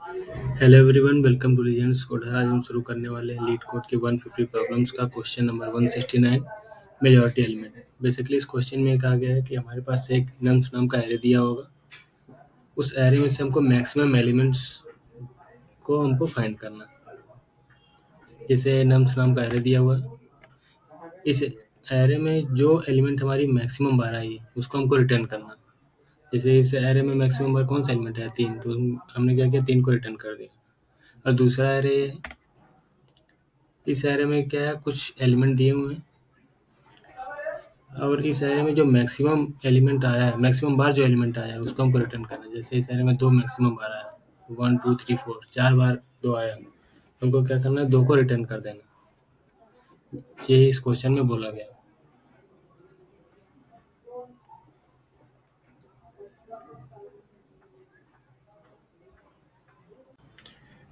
Hello everyone, welcome to legends coder. आज हम शुरू करने वाले हैं लीड कोड के 150 प्रॉब्लम्स का question number 169 majority element. Basically इस क्वेश्चन में कहा गया है कि हमारे पास एक नम्स नाम का एरे दिया होगा। उस एरे में से हमको मैक्सिमम एलिमेंट्स को हमको फाइंड करना। जैसे नम्स नाम का एरे दिया हुआ है, इस एरे में जो एलिमेंट हमारी मैक्सिमम बार आई है उसको हमको रिटर्न करना। जैसे इस एरे में मैक्सिमम बार कौन सा एलिमेंट है? 3। तो हमने क्या किया, 3 को रिटर्न कर दिया। और दूसरा एरे, इस एरे में क्या है, कुछ एलिमेंट दिए हुए हैं और इस एरे में जो मैक्सिमम एलिमेंट आया है, मैक्सिमम बार जो एलिमेंट आया है उसको हमको रिटर्न करना है। जैसे इस एरे में 2 मैक्सिमम बार आया है, 1 2 3 4, 4 बार 2 आया, हमको क्या करना है, 2 को रिटर्न कर देना। यही इस क्वेश्चन में बोला गया।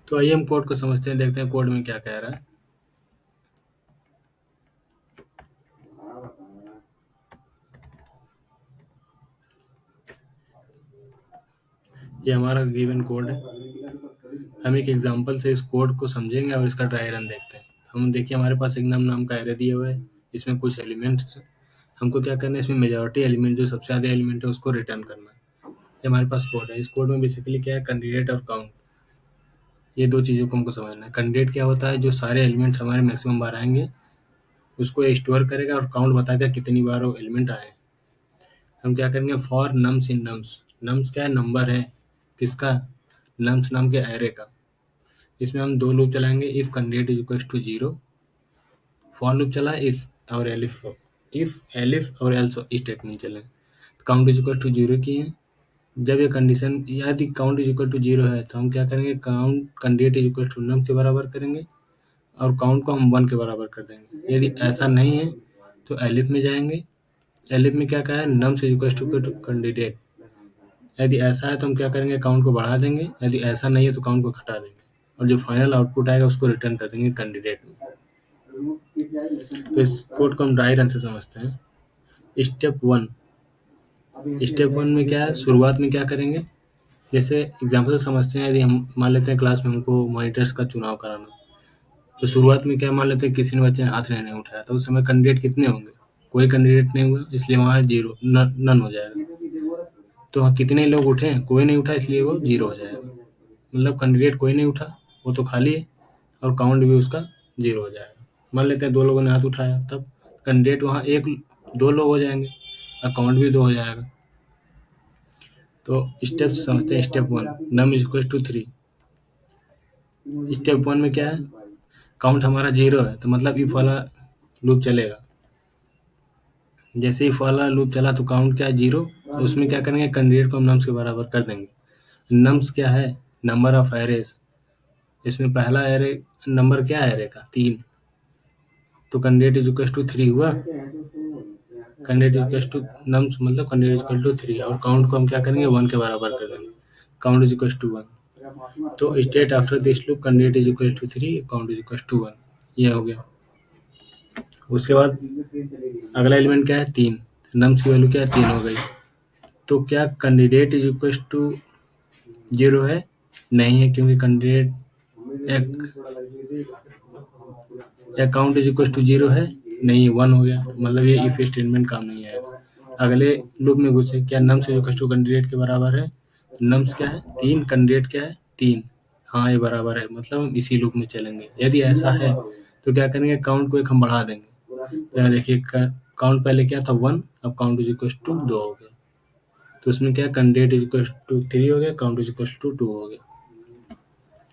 तो आइए हम कोड को समझते हैं, देखते हैं कोड में क्या कह रहा है। ये हमारा गिवन कोड है। हम एक एग्जांपल से इस कोड को समझेंगे और इसका ट्राई रन देखते हैं। हम देखिए, हमारे पास एक नाम का एरे दिया हुआ है, इसमें कुछ एलिमेंट्स। हमको क्या करना है, इसमें मेजॉरिटी एलिमेंट जो सबसे ज़्यादा एलिमेंट है उसको रिटर्न करना है। ये हमारे पास कोड है। इस कोड में बेसिकली क्या है, कैंडिडेट और काउंट, ये दो चीज़ों को हमको समझना है। कैंडिडेट क्या होता है, जो सारे एलिमेंट्स हमारे मैक्सिमम बार आएंगे उसको ये स्टोर करेगा और काउंट बताएगा कितनी बार वो एलिमेंट आए। हम क्या करेंगे, for nums in nums. Nums क्या है, नंबर है किसका, नम्स नाम के एरे का। इसमें हम दो लूप चलाएंगे, if candidate is equal to 0, for loop चला, इफ एलिफ और एल्स स्टेटमेंट चले। काउंट इज इक्वल टू 0 की है। जब ये कंडीशन, यदि काउंट इज इक्वल टू 0 है तो हम क्या करेंगे, count candidate is equal to num के बराबर करेंगे और काउंट को हम 1 के बराबर कर देंगे। यदि ऐसा नहीं है तो एलिफ में जाएंगे। एलिफ में क्या कहा है, nums is equal to candidate. यदि ऐसा है तो हम क्या करेंगे, काउंट को बढ़ा देंगे। यदि ऐसा नहीं है तो काउंट को घटा देंगे और जो फाइनल आउटपुट आएगा उसको रिटर्न कर देंगे कैंडिडेट में। तो इस कोड को हम ड्राई रन से समझते हैं। स्टेप 1 में क्या है, शुरुआत में क्या करेंगे, जैसे एग्जाम्पल से समझते हैं। यदि हम मान लेते हैं क्लास में हमको मॉनिटर्स का चुनाव कराना, तो शुरुआत में क्या मान लेते हैं, किसी ने बच्चे ने हाथ नहीं उठाया, तो उस समय कैंडिडेट कितने होंगे, कोई कैंडिडेट नहीं हुआ, इसलिए वहाँ 0 नन हो जाएगा। तो वहाँ कितने लोग उठे हैं, कोई नहीं उठा, इसलिए वो 0 हो जाएगा। मतलब कैंडिडेट कोई नहीं उठा, वो तो खाली है और काउंट भी उसका 0 हो जाएगा। मान लेते हैं 2 लोगों ने हाथ उठाया, तब कैंडिडेट वहाँ 2 लोग हो जाएंगे और काउंट भी 2 हो जाएगा। तो स्टेप समझते हैं। Step 1, num is equal to 3। Step 1 में क्या है, काउंट हमारा 0 है तो मतलब इफ वाला लूप चलेगा। जैसे इफ वाला लूप चला तो काउंट क्या है, 0। तो उसमें क्या करेंगे, कैंडिडेट को हम नम्स के बराबर कर देंगे। नम्स क्या है, नंबर ऑफ एरेस। इसमें पहला एरे नंबर क्या है, एरे का 3, तो कैंडिडेट इज इक्वल टू 3 हुआ। Candidate is equal to nums मतलब कैंडिडेट इज इक्वल टू 3 और काउंट को हम क्या करेंगे, 1 के बराबर कर देंगे। Count is equal to 1। तो state after this loop candidate is equal to 3, count is equal to 1। ये हो गया। उसके बाद अगला एलिमेंट क्या है, 3। नम्स की वैल्यू क्या है, 3 हो गई। तो क्या कैंडिडेट इज इक्वल टू 0 है? नहीं है, क्योंकि candidate count is equal to 0 है नहीं, 1 हो गया। मतलब ये इफ स्टेटमेंट काम नहीं आएगा। अगले लूप में घुसे, क्या nums is equal to candidate के बराबर है? नम्स क्या है, 3, कैंडिडेट क्या है, 3। हाँ, ये बराबर है, मतलब हम इसी लूप में चलेंगे। यदि ऐसा है तो क्या करेंगे, काउंट को 1 हम बढ़ा देंगे। तो यहाँ देखिए, काउंट पहले क्या था, 1, अब काउंट इज इक्वल टू 2 हो गया। तो उसमें क्या, कैंडिडेट इज इक्वल टू 3 हो गया, काउंट इज इक्वल टू 2 हो गया।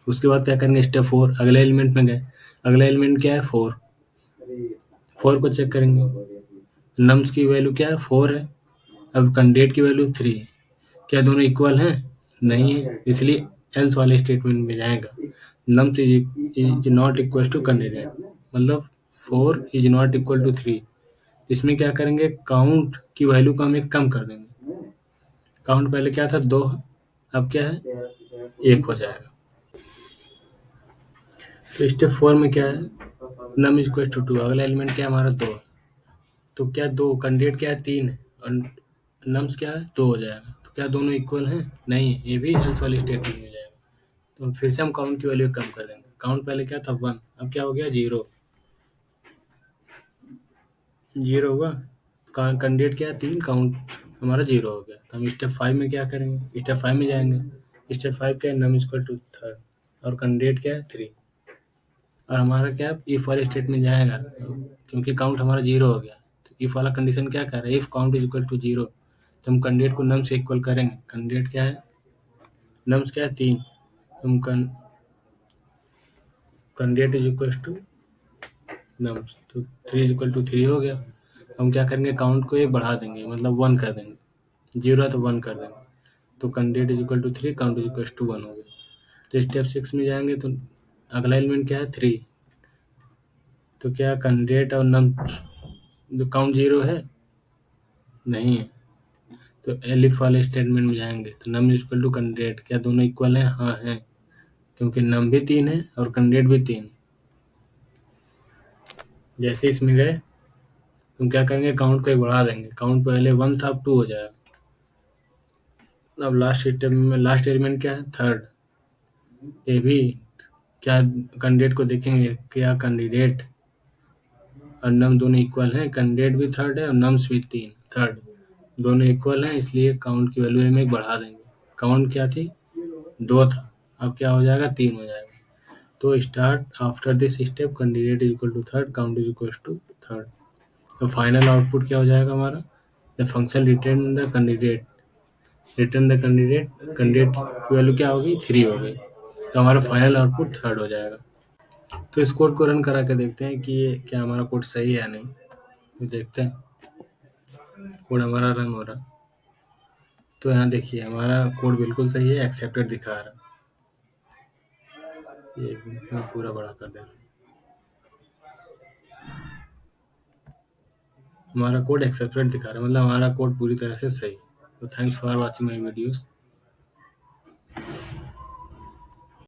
उसके बाद क्या करेंगे, स्टेप 4, अगले एलिमेंट में गए। अगला एलिमेंट क्या है, 4। 4 को चेक करेंगे, नम्स की वैल्यू क्या है, 4 है। अब कैंडिडेट की वैल्यू 3 है। क्या दोनों इक्वल हैं? नहीं है, इसलिए एल्स वाले स्टेटमेंट में जाएगा। Nums is not equal to candidate, मतलब 4 इज नॉट इक्वल टू 3। इसमें क्या करेंगे, काउंट की वैल्यू को हम 1 कम कर देंगे। काउंट पहले क्या था, 2, अब क्या है, 1 हो जाएगा। तो स्टेप 4 में क्या है, नम इज इक्वल टू 2। अगला एलिमेंट क्या है हमारा, 2। तो क्या 2, कैंडिडेट क्या है, 3 है और नम्स क्या है, 2 हो जाएगा। तो क्या दोनों इक्वल हैं? नहीं, ये भी एल्स वाले स्टेटमेंट में जाएगा। तो फिर से हम काउंट की वैल्यू कम कर देंगे। काउंट पहले क्या था 1, अब क्या हो गया 0 हुआ। कैंडिडेट क्या है 3, काउंट हमारा 0 हो गया। तो हम स्टेप 5 में क्या करेंगे, स्टेप 5 में जाएंगे। स्टेप 5 क्या है, नम इक्वल टू थर्ड और कैंडिडेट क्या है 3, और हमारा क्या इफ वाले स्टेट में जाएगा क्योंकि काउंट हमारा 0 हो गया। तो इफ वाला कंडीशन क्या कह रहा है, if count is equal to 0, तो हम कैंडिडेट को नम से इक्वल करेंगे। कैंडिडेट क्या है, नम्स क्या है 3, हम candidate is equal to nums, तो 3 इज इक्वल टू 3 हो गया। हम क्या करेंगे, काउंट को एक बढ़ा देंगे, मतलब 1 कर देंगे। 0 है तो 1 कर देंगे, तो candidate is equal to 3, count is equal to 1 हो गया। तो स्टेप 6 में जाएंगे तो अगला एलिमेंट क्या है 3, तो क्या कैंडिडेट और नम जो काउंट 0 है नहीं है, तो एलिफ वाले स्टेटमेंट में जाएंगे तो नम इक्वल टू कैंडिडेट, क्या दोनों इक्वल हैं, हाँ है, क्योंकि नम भी 3 है और कैंडिडेट भी 3। जैसे इसमें गए तो क्या करेंगे, काउंट को एक बढ़ा देंगे। काउंट पहले 1 था, अब 2 हो जाएगा। अब लास्ट स्टेप में लास्ट एलिमेंट क्या है, थर्ड। ये भी क्या कैंडिडेट को देखेंगे, क्या कैंडिडेट और नम दोनों इक्वल हैं, कैंडिडेट भी थर्ड है और नम्स भी 3 थर्ड, दोनों इक्वल हैं, इसलिए काउंट की वैल्यू में एक बढ़ा देंगे। काउंट क्या थी 2 था, अब क्या हो जाएगा 3 हो जाएगा। तो start after this step candidate is equal to third, count is equal to third. तो फाइनल आउटपुट क्या हो जाएगा हमारा, the function return the candidate, candidate की वैल्यू क्या होगी 3 हो गई, तो हमारा फाइनल आउटपुट थर्ड हो जाएगा। तो इस कोड को रन करा के देखते हैं कि ये क्या हमारा कोड सही है या नहीं। तो देखते हैं कोड हमारा रन हो रहा। तो यहाँ देखिए हमारा कोड बिल्कुल सही है, एक्सेप्टेड दिखा रहा। ये मैं पूरा बड़ा कर दे रहा हूँ। हमारा कोड एक्सेप्टेड दिखा रहा है, मतलब हमारा कोड पूरी तरह से सही। तो thanks for watching my videos.